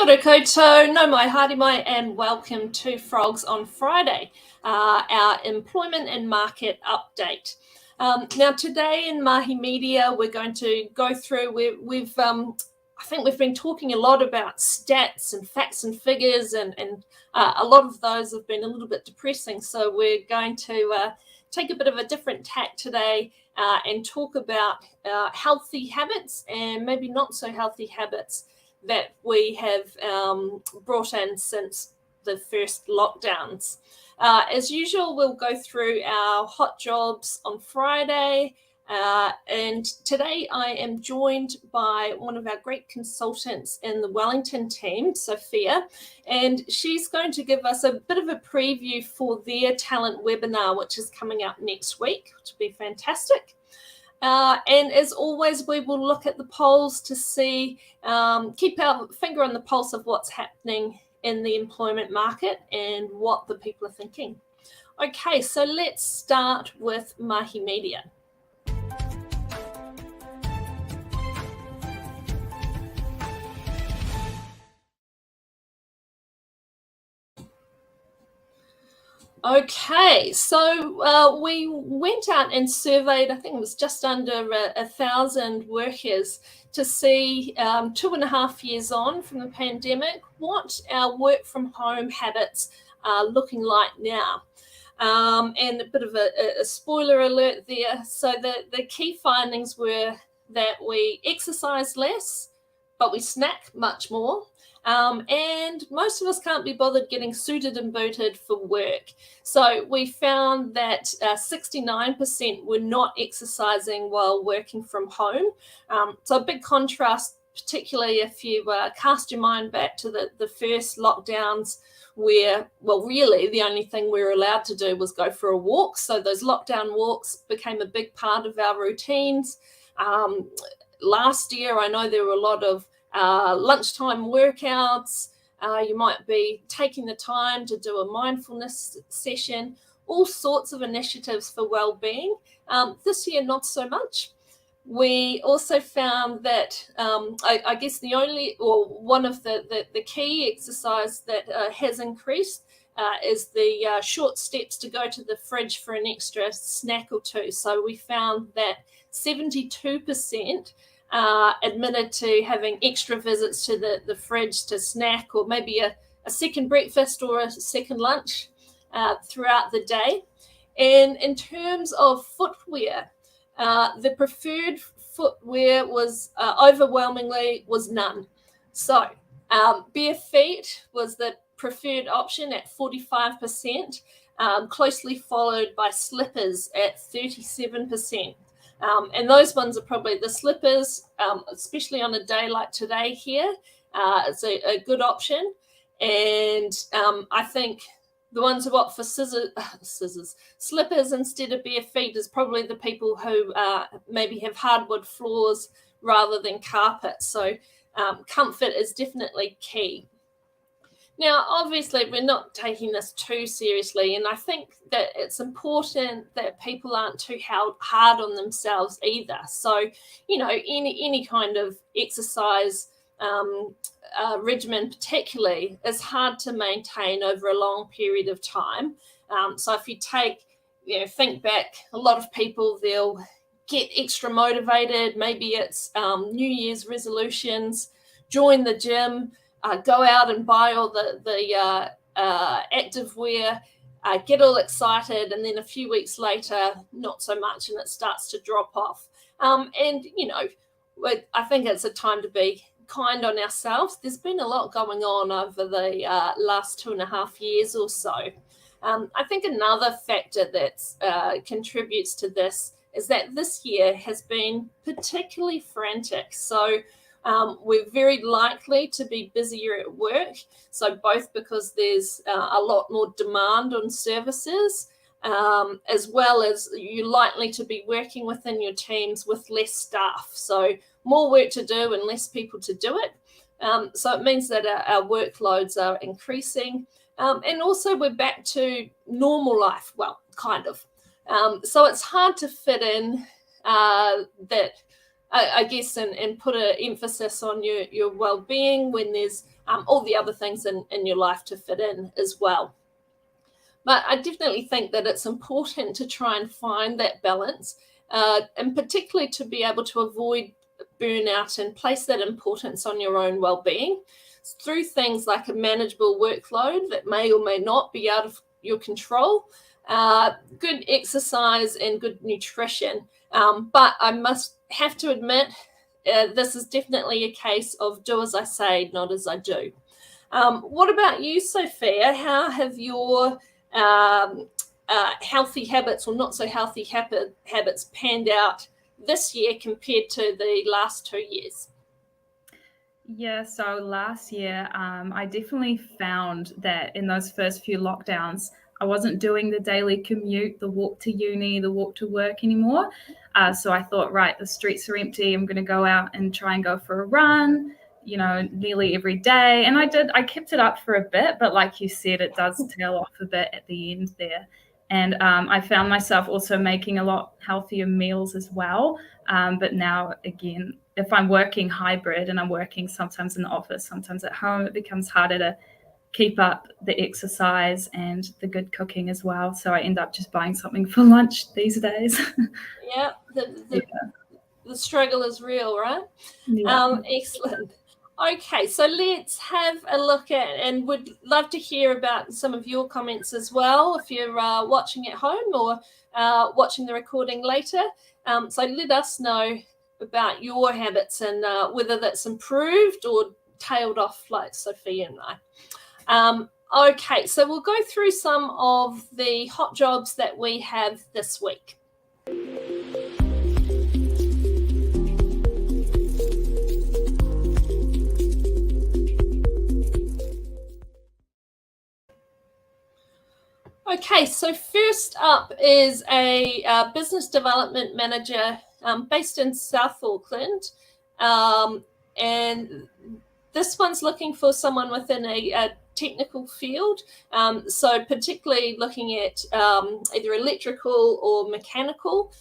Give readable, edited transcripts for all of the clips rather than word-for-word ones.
Kia ora koutou, no mai haere mai, and welcome to Frogs on Friday, our employment and market update. Now today in Mahi Media, we're going to go through, I think we've been talking a lot about stats and facts and figures, and a lot of those have been a little bit depressing. So we're going to take a bit of a different tack today and talk about healthy habits and maybe not so healthy habits that we have brought in since the first lockdowns. As usual, we'll go through our hot jobs on Friday. And today I am joined by one of our great consultants in the Wellington team, Sophia, and she's going to give us a bit of a preview for their talent webinar, which is coming up next week, which will be fantastic. And as always, we will look at the polls to see, keep our finger on the pulse of what's happening in the employment market and what the people are thinking. Okay, so let's start with Mahi Media. Okay, so we went out and surveyed, I think it was just under 1,000 workers to see 2.5 years on from the pandemic, what our work from home habits are looking like now. And a bit of a spoiler alert there. So the key findings were that we exercise less, but we snack much more. And most of us can't be bothered getting suited and booted for work. So we found that 69% were not exercising while working from home. So a big contrast, particularly if you cast your mind back to the first lockdowns where, well, really the only thing we were allowed to do was go for a walk. So those lockdown walks became a big part of our routines. Last year, I know there were a lot of lunchtime workouts. You might be taking the time to do a mindfulness session, all sorts of initiatives for well-being. This year, not so much. We also found that I guess the only, or one of the key exercise that has increased is the short steps to go to the fridge for an extra snack or two. So we found that 72% admitted to having extra visits to the fridge to snack, or maybe a second breakfast or a second lunch throughout the day. And in terms of footwear, the preferred footwear was overwhelmingly was none. So bare feet was the preferred option at 45%, closely followed by slippers at 37%. And those ones are probably the slippers, especially on a day like today here. It's a good option. And I think the ones who opt for slippers instead of bare feet is probably the people who maybe have hardwood floors rather than carpet. So comfort is definitely key. Now, obviously, we're not taking this too seriously, and I think that it's important that people aren't too hard on themselves either. So, you know, any kind of exercise regimen particularly is hard to maintain over a long period of time. So if you think back, a lot of people, they'll get extra motivated. Maybe it's New Year's resolutions, join the gym, go out and buy all the active wear, get all excited, and then a few weeks later, not so much, and it starts to drop off. And, you know, I think it's a time to be kind on ourselves. There's been a lot going on over the last 2.5 years or so. I think another factor that contributes to this is that this year has been particularly frantic. So we're very likely to be busier at work. So both because there's a lot more demand on services, as well as you're likely to be working within your teams with less staff. So more work to do and less people to do it. So it means that our workloads are increasing. And also we're back to normal life. Well, kind of. So it's hard to fit in that, I guess, and put an emphasis on your well-being when there's all the other things in your life to fit in as well. But I definitely think that it's important to try and find that balance, and particularly to be able to avoid burnout and place that importance on your own well-being through things like a manageable workload that may or may not be out of your control, good exercise and good nutrition. But I must have to admit, this is definitely a case of do as I say, not as I do. What about you, Sophia? How have your healthy habits or not so healthy habits panned out this year compared to the last 2 years? Yeah, so last year, I definitely found that in those first few lockdowns, I wasn't doing the daily commute, the walk to uni, the walk to work anymore. So I thought, right, the streets are empty. I'm going to go out and try and go for a run, nearly every day. And I kept it up for a bit, but like you said, it does tail off a bit at the end there. And I found myself also making a lot healthier meals as well. But now, again, if I'm working hybrid and I'm working sometimes in the office, sometimes at home, it becomes harder to keep up the exercise and the good cooking as well. So I end up just buying something for lunch these days. Yeah, the struggle is real, right? Yeah. Excellent. Okay, so let's have a look at, and would love to hear about some of your comments as well if you're watching at home or watching the recording later. So let us know about your habits and whether that's improved or tailed off like Sophia and I. Okay, so we'll go through some of the hot jobs that we have this week. Okay, so first up is a business development manager based in South Auckland. And this one's looking for someone within a technical field. So particularly looking at either electrical or mechanical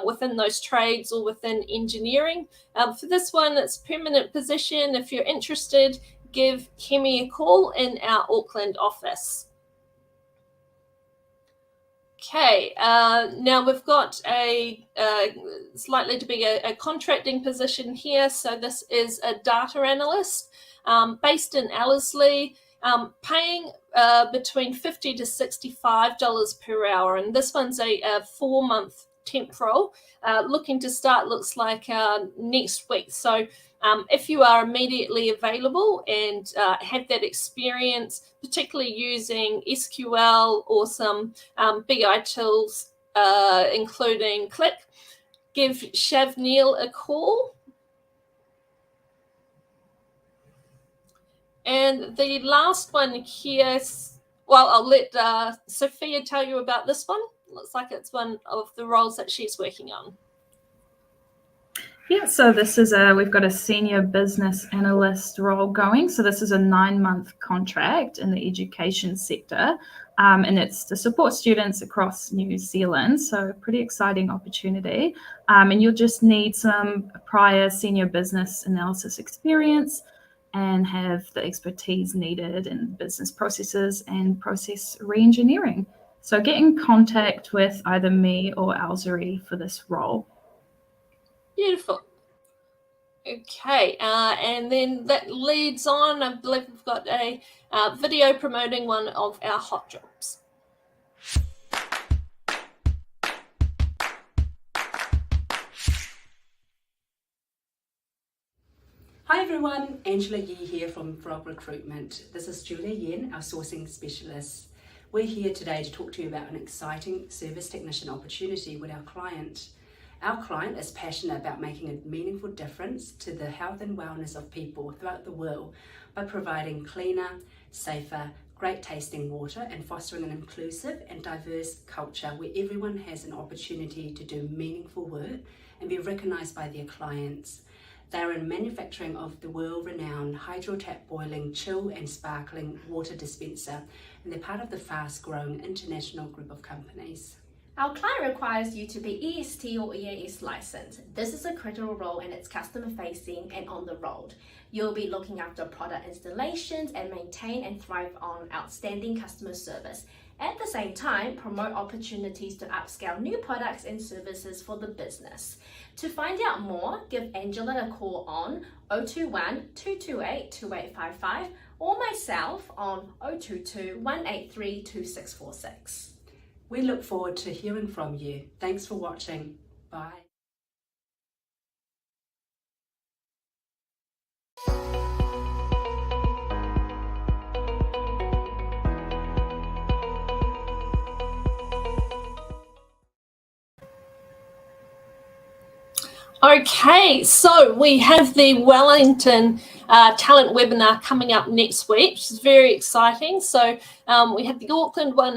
within those trades or within engineering. For this one, it's a permanent position. If you're interested, give Kemi a call in our Auckland office. Okay, now we've got it's likely to be a contracting position here. So this is a data analyst based in Ellerslie, paying between $50 to $65 per hour. And this one's a 4-month temp role, looking to start, looks like next week. So if you are immediately available and have that experience, particularly using SQL or some BI tools, including Click, give Shavneil a call. And the last one here, well, I'll let Sophia tell you about this one. Looks like it's one of the roles that she's working on. Yeah, so this is we've got a senior business analyst role going. So this is a 9-month contract in the education sector, and it's to support students across New Zealand. So pretty exciting opportunity. And you'll just need some prior senior business analysis experience and have the expertise needed in business processes and process reengineering. So get in contact with either me or Alzari for this role. Beautiful. Okay, and then that leads on, I believe we've got a video promoting one of our hot jobs. Hi everyone, Angela Yee here from Frog Recruitment. This is Julia Yen, our sourcing specialist. We're here today to talk to you about an exciting service technician opportunity with our client. Our client is passionate about making a meaningful difference to the health and wellness of people throughout the world by providing cleaner, safer, great tasting water and fostering an inclusive and diverse culture where everyone has an opportunity to do meaningful work and be recognised by their clients. They are in manufacturing of the world-renowned hydro-tap boiling, chill and sparkling water dispenser, and they're part of the fast-growing international group of companies. Our client requires you to be EST or EAS licensed. This is a critical role and it's customer facing and on the road. You'll be looking after product installations and maintain and thrive on outstanding customer service. At the same time, promote opportunities to upscale new products and services for the business. To find out more, give Angela a call on 021 228 2855 or myself on 022 183 2646. We look forward to hearing from you. Thanks for watching. Bye. Okay, so we have the Wellington talent webinar coming up next week, which is very exciting. So we had the Auckland one,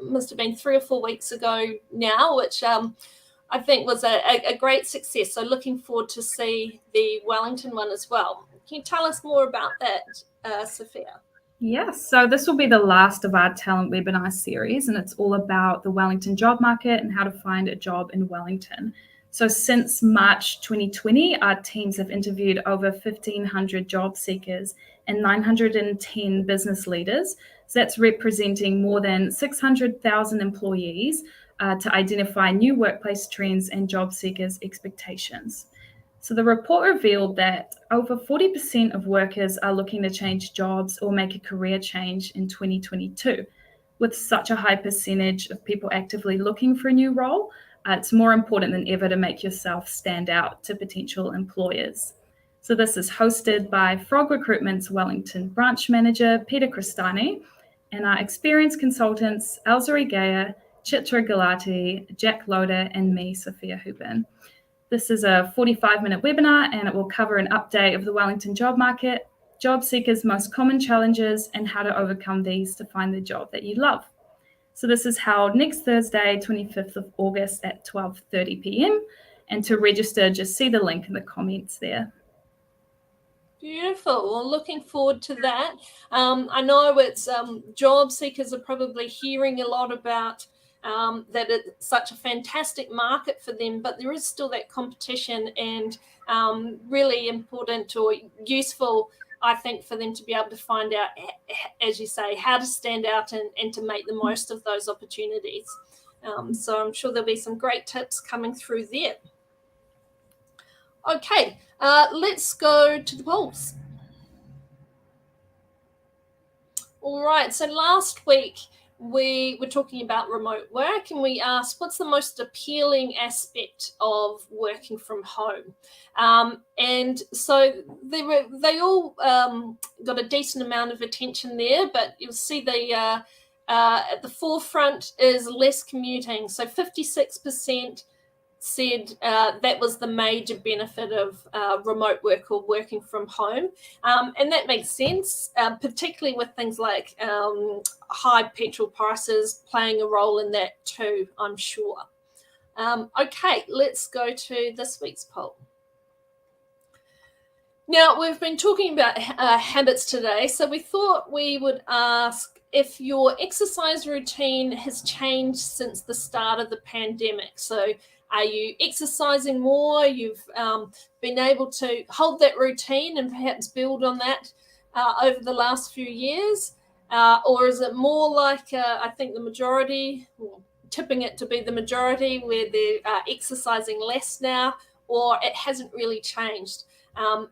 must have been 3 or 4 weeks ago now, which I think was a great success. So looking forward to see the Wellington one as well. Can you tell us more about that, Sophia? Yes, so this will be the last of our talent webinar series, and it's all about the Wellington job market and how to find a job in Wellington. So since March 2020, our teams have interviewed over 1,500 job seekers and 910 business leaders. So that's representing more than 600,000 employees to identify new workplace trends and job seekers' expectations. So the report revealed that over 40% of workers are looking to change jobs or make a career change in 2022. With such a high percentage of people actively looking for a new role, it's more important than ever to make yourself stand out to potential employers. So this is hosted by Frog Recruitment's Wellington branch manager, Peter Cristani, and our experienced consultants, Elzari Gaya, Chitra Galati, Jack Loader, and me, Sophia Houben. This is a 45-minute webinar, and it will cover an update of the Wellington job market, job seekers' most common challenges, and how to overcome these to find the job that you love. So this is held next Thursday, 25th of August at 12:30 p.m. And to register, just see the link in the comments there. Beautiful. Well, looking forward to that. I know it's job seekers are probably hearing a lot about that it's such a fantastic market for them, but there is still that competition, and really important or useful, I think, for them to be able to find out, as you say, how to stand out and to make the most of those opportunities. So I'm sure there'll be some great tips coming through there. Okay, let's go to the polls. All right, so last week we were talking about remote work, and we asked what's the most appealing aspect of working from home, and so they all got a decent amount of attention there, but you'll see the at the forefront is less commuting. So 56% said that was the major benefit of remote work or working from home. And that makes sense, particularly with things like high petrol prices playing a role in that too, I'm sure. Okay, let's go to this week's poll. Now, we've been talking about habits today, so we thought we would ask if your exercise routine has changed since the start of the pandemic. So are you exercising more? You've been able to hold that routine and perhaps build on that over the last few years? Or is it more like, I think the majority, or tipping it to be the majority, where they're exercising less now, or it hasn't really changed?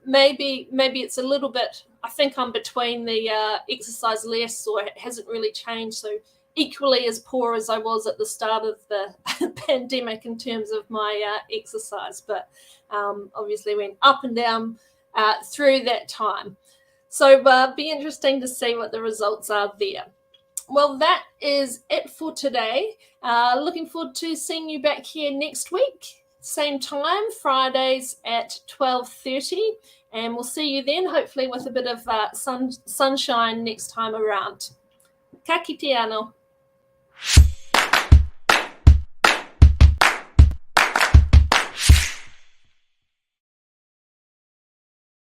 Maybe it's a little bit, I think I'm between the exercise less or it hasn't really changed. So equally as poor as I was at the start of the pandemic in terms of my exercise, but obviously went up and down through that time. So be interesting to see what the results are there. Well, that is it for today. Looking forward to seeing you back here next week. Same time, Fridays at 12:30. And we'll see you then, hopefully with a bit of sunshine next time around. Ka kite anō.